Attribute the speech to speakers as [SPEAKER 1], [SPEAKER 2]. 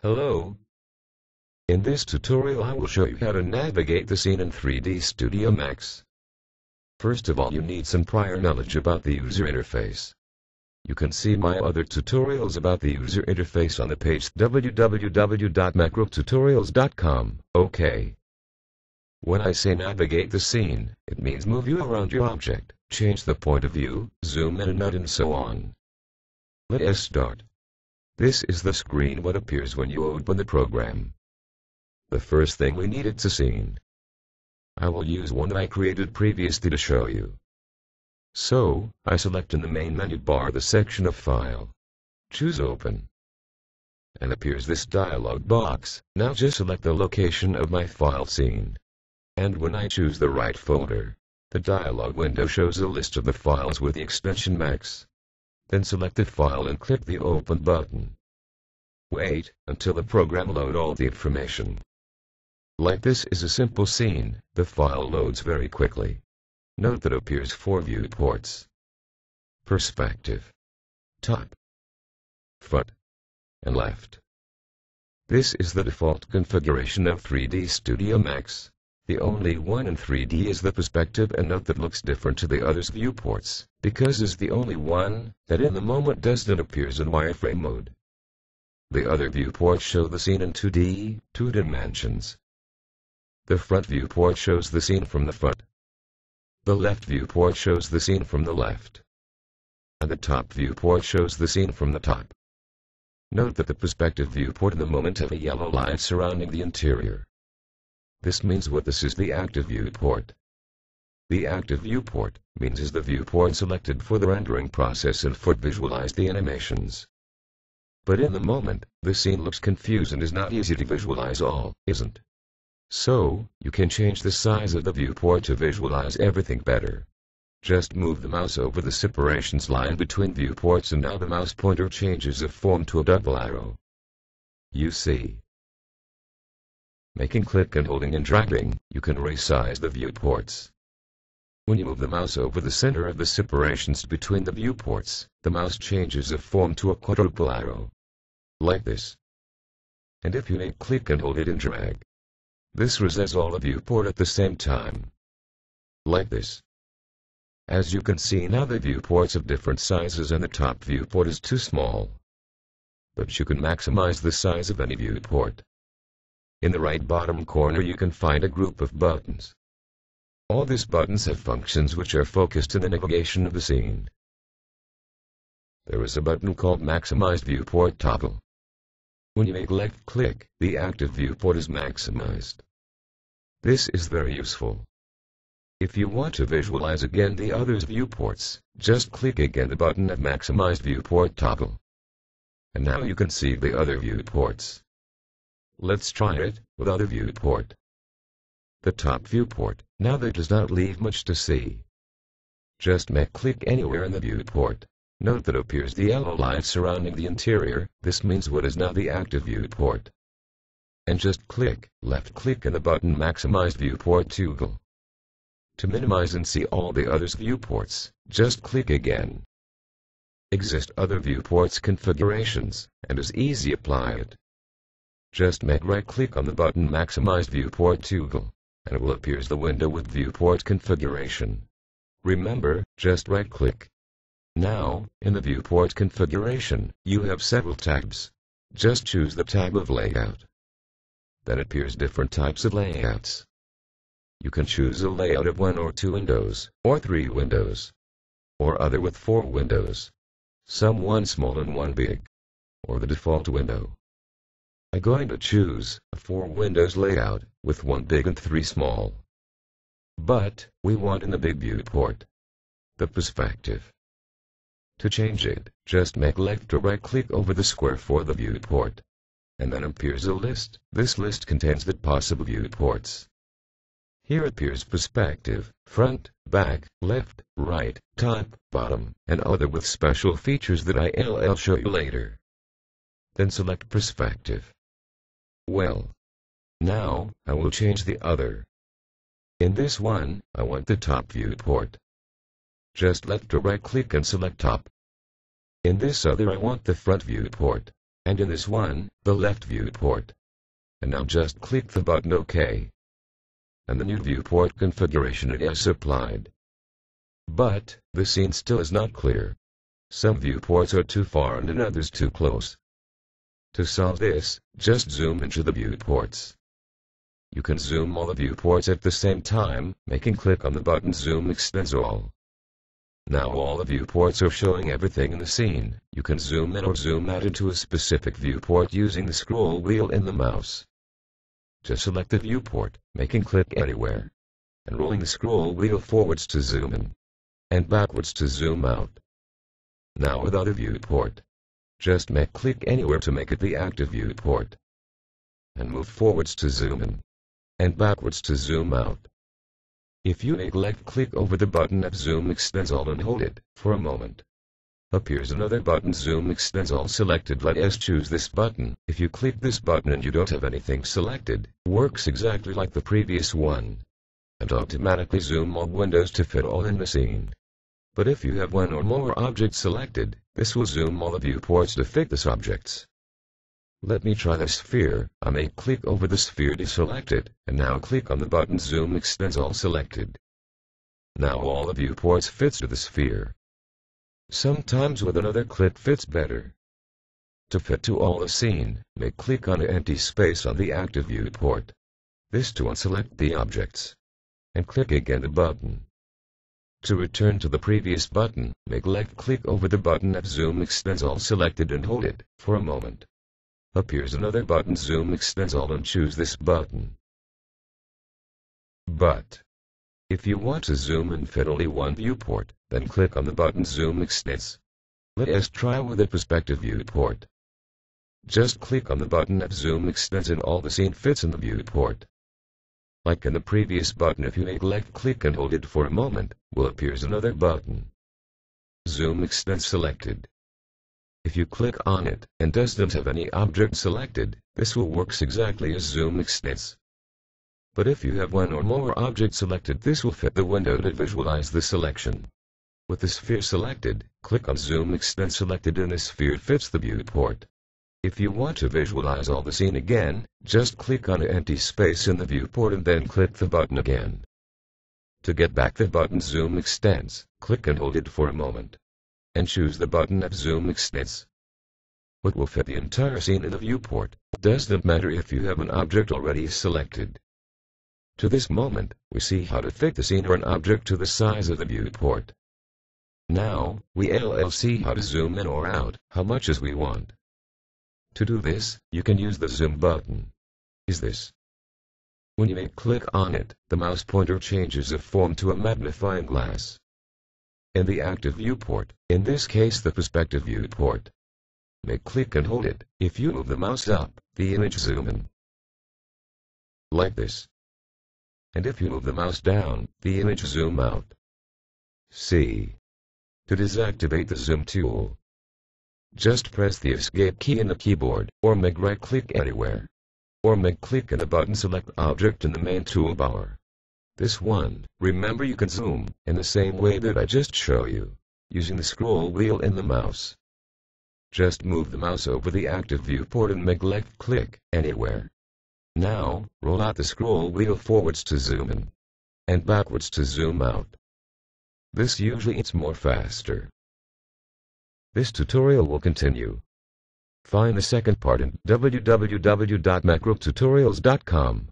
[SPEAKER 1] Hello. In this tutorial I will show you how to navigate the scene in 3D Studio Max. First of all, you need some prior knowledge about the user interface. You can see my other tutorials about the user interface on the page www.macrotutorials.com. OK. When I say navigate the scene, it means move you around your object, change the point of view, zoom in and out and so on. Let us start. This is the screen what appears when you open the program. The first thing we need is a scene. I will use one that I created previously to show you. So, I select in the main menu bar the section of File. Choose Open. And appears this dialog box. Now just select the location of my file scene. And when I choose the right folder, the dialog window shows a list of the files with the extension Max. Then select the file and click the Open button. Wait until the program loads all the information. Like this is a simple scene, the file loads very quickly. Note that appears 4 viewports. Perspective, top, front, and left. This is the default configuration of 3D Studio Max. The only one in 3D is the perspective, and note that looks different to the others viewports, because it's the only one that in the moment does not appears in wireframe mode. The other viewports show the scene in 2D, 2 dimensions. The front viewport shows the scene from the front. The left viewport shows the scene from the left. And the top viewport shows the scene from the top. Note that the perspective viewport in the moment have a yellow light surrounding the interior. This means this is the active viewport. The active viewport means is the viewport selected for the rendering process and for visualize the animations. But in the moment, the scene looks confused and is not easy to visualize all, isn't? So, you can change the size of the viewport to visualize everything better. Just move the mouse over the separations line between viewports and now the mouse pointer changes of form to a double arrow. You see. Making click and holding and dragging, you can resize the viewports. When you move the mouse over the center of the separations between the viewports, the mouse changes of form to a quadruple arrow. Like this. And if you make click and hold it and drag, this resizes all the viewport at the same time. Like this. As you can see now the viewports have different sizes and the top viewport is too small. But you can maximize the size of any viewport. In the right bottom corner you can find a group of buttons. All these buttons have functions which are focused in the navigation of the scene. There is a button called Maximize Viewport Toggle. When you make left click, the active viewport is maximized. This is very useful. If you want to visualize again the others viewports, just click again the button of Maximize Viewport Toggle. And now you can see the other viewports. Let's try it with other viewport. The top viewport, now that does not leave much to see. Just make click anywhere in the viewport. Note that appears the yellow light surrounding the interior, this means what is now the active viewport. And just click, left click in the button Maximize Viewport Toggle. To minimize and see all the others viewports, just click again. Exist other viewports configurations, and is easy apply it. Just make right click on the button Maximize Viewport Toggle, and it will appear the window with viewport configuration. Remember, just right click. Now, in the viewport configuration, you have several tabs. Just choose the tab of layout. Then appears different types of layouts. You can choose a layout of 1 or 2 windows, or 3 windows, or other with 4 windows. Some 1 small and 1 big, or the default window. I'm going to choose a 4 windows layout, with 1 big and 3 small. But, we want in the big viewport. The perspective. To change it, just make left or right click over the square for the viewport. And then appears a list. This list contains the possible viewports. Here appears perspective, front, back, left, right, top, bottom, and other with special features that I'll show you later. Then select perspective. Well, now, I will change the other. In this one, I want the top viewport. Just left or right click and select top. In this other I want the front viewport. and in this one, the left viewport. And now just click the button OK. And the new viewport configuration is applied. But, the scene still is not clear. Some viewports are too far and others too close. To solve this, just zoom into the viewports. You can zoom all the viewports at the same time, making click on the button Zoom Extends All. Now all the viewports are showing everything in the scene. You can zoom in or zoom out into a specific viewport using the scroll wheel in the mouse. Just select the viewport, making click anywhere, and rolling the scroll wheel forwards to zoom in, and backwards to zoom out. Now with other viewport, just make click anywhere to make it the active viewport, and move forwards to zoom in, and backwards to zoom out. If you make left click over the button at Zoom Extends All and hold it for a moment, appears another button Zoom Extends All selected. Let us choose this button. If you click this button and you don't have anything selected, works exactly like the previous one, and automatically zoom all windows to fit all in the scene. But if you have one or more objects selected, this will zoom all the viewports to fit these objects. Let me try the sphere. I may click over the sphere to select it, and now click on the button Zoom Extends All selected. Now all the viewports fits to the sphere. Sometimes with another click fits better. To fit to all the scene, may click on an empty space on the active viewport. This to unselect the objects, and click again the button. To return to the previous button, make left click over the button at Zoom Extends All selected and hold it for a moment. Appears another button Zoom Extends All and choose this button. But if you want to zoom and fit only one viewport, then click on the button Zoom Extends. Let us try with a perspective viewport. Just click on the button at Zoom Extends and all the scene fits in the viewport. Like in the previous button, if you make left click and hold it for a moment, will appears another button. Zoom Extends selected. If you click on it, and doesn't have any object selected, this will works exactly as Zoom Extends. But if you have one or more objects selected, this will fit the window to visualize the selection. With the sphere selected, click on Zoom Extends selected and the sphere fits the viewport. If you want to visualize all the scene again, just click on an empty space in the viewport and then click the button again. To get back the button Zoom Extends, click and hold it for a moment, and choose the button at Zoom Extends. What will fit the entire scene in the viewport? Doesn't matter if you have an object already selected. To this moment, we see how to fit the scene or an object to the size of the viewport. Now, we'll see how to zoom in or out, how much as we want. To do this, you can use the zoom button. Is this? When you make click on it, the mouse pointer changes of form to a magnifying glass. In the active viewport, in this case the perspective viewport, make click and hold it. If you move the mouse up, the image zoom in. Like this. And if you move the mouse down, the image zoom out. See. To deactivate the zoom tool, just press the escape key in the keyboard, or make right click anywhere. Or make click in the button select object in the main toolbar. This one, remember you can zoom, in the same way that I just show you, using the scroll wheel in the mouse. Just move the mouse over the active viewport and make left click, anywhere. Now, roll out the scroll wheel forwards to zoom in, and backwards to zoom out. This usually it's more faster. This tutorial will continue. Find the second part in www.macrotutorials.com.